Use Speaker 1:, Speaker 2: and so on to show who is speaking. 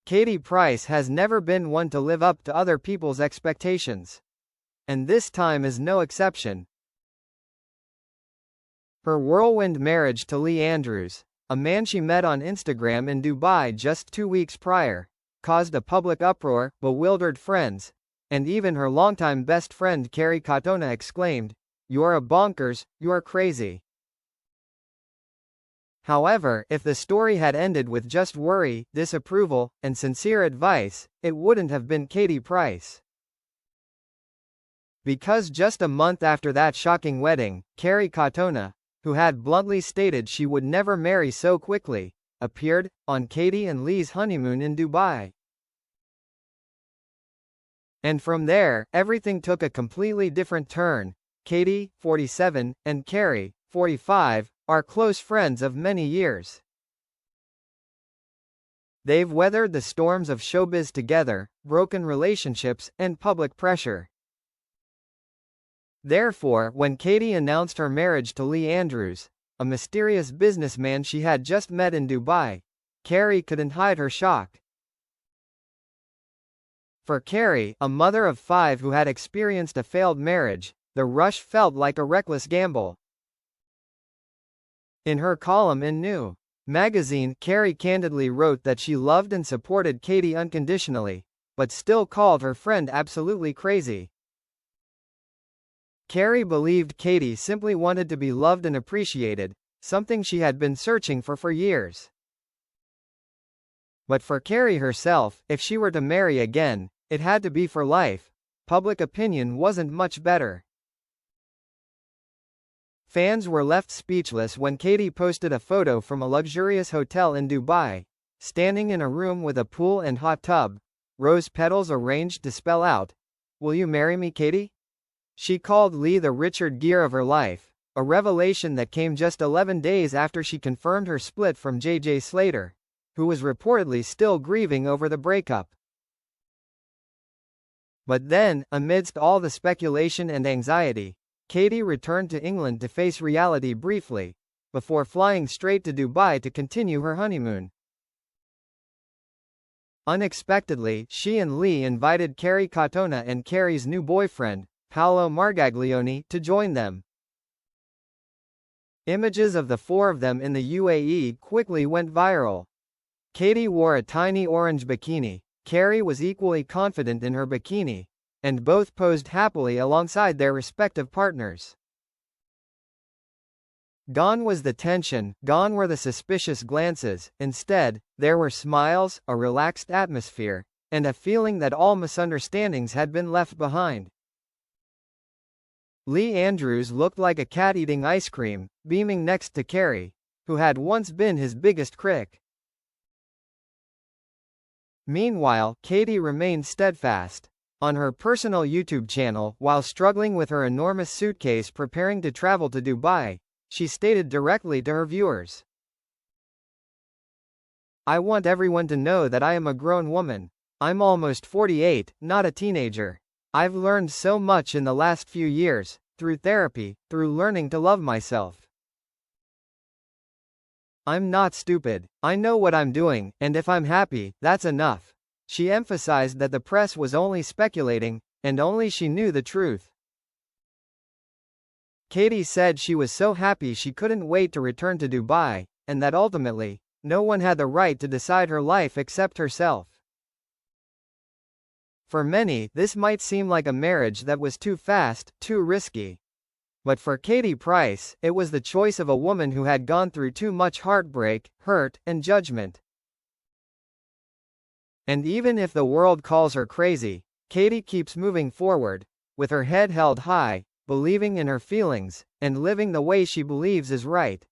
Speaker 1: Katie Price has never been one to live up to other people's expectations. And this time is no exception. Her whirlwind marriage to Lee Andrews, a man she met on Instagram in Dubai just 2 weeks prior, caused a public uproar, bewildered friends, and even her longtime best friend Kerry Katona exclaimed, "You're a bonkers, you're crazy." However, if the story had ended with just worry, disapproval, and sincere advice, it wouldn't have been Katie Price. Because just a month after that shocking wedding, Kerry Katona, who had bluntly stated she would never marry so quickly, appeared on Katie and Lee's honeymoon in Dubai. And from there, everything took a completely different turn. Katie, 47, and Kerry, 45, are close friends of many years. They've weathered the storms of showbiz together, broken relationships, and public pressure. Therefore, when Katie announced her marriage to Lee Andrews, a mysterious businessman she had just met in Dubai, Kerry couldn't hide her shock. For Kerry, a mother of 5 who had experienced a failed marriage, the rush felt like a reckless gamble. In her column in New magazine, Kerry candidly wrote that she loved and supported Katie unconditionally, but still called her friend absolutely crazy. Kerry believed Katie simply wanted to be loved and appreciated, something she had been searching for years. But for Kerry herself, if she were to marry again, it had to be for life. Public opinion wasn't much better. Fans were left speechless when Katie posted a photo from a luxurious hotel in Dubai, standing in a room with a pool and hot tub, rose petals arranged to spell out, "Will you marry me, Katie?" She called Lee the Richard Gere of her life, a revelation that came just 11 days after she confirmed her split from JJ Slater, who was reportedly still grieving over the breakup. But then, amidst all the speculation and anxiety, Katie returned to England to face reality briefly, before flying straight to Dubai to continue her honeymoon. Unexpectedly, she and Lee invited Kerry Katona and Kerry's new boyfriend, Paolo Margaglione, to join them. Images of the 4 of them in the UAE quickly went viral. Katie wore a tiny orange bikini, Kerry was equally confident in her bikini, and both posed happily alongside their respective partners. Gone was the tension, gone were the suspicious glances. Instead, there were smiles, a relaxed atmosphere, and a feeling that all misunderstandings had been left behind. Lee Andrews looked like a cat eating ice cream, beaming next to Kerry, who had once been his biggest critic. Meanwhile, Katie remained steadfast. On her personal YouTube channel, while struggling with her enormous suitcase preparing to travel to Dubai, she stated directly to her viewers, "I want everyone to know that I am a grown woman. I'm almost 48, not a teenager. I've learned so much in the last few years, through therapy, through learning to love myself. I'm not stupid. I know what I'm doing, and if I'm happy, that's enough." She emphasized that the press was only speculating, and only she knew the truth. Katie said she was so happy she couldn't wait to return to Dubai, and that ultimately, no one had the right to decide her life except herself. For many, this might seem like a marriage that was too fast, too risky. But for Katie Price, it was the choice of a woman who had gone through too much heartbreak, hurt, and judgment. And even if the world calls her crazy, Katie keeps moving forward, with her head held high, believing in her feelings, and living the way she believes is right.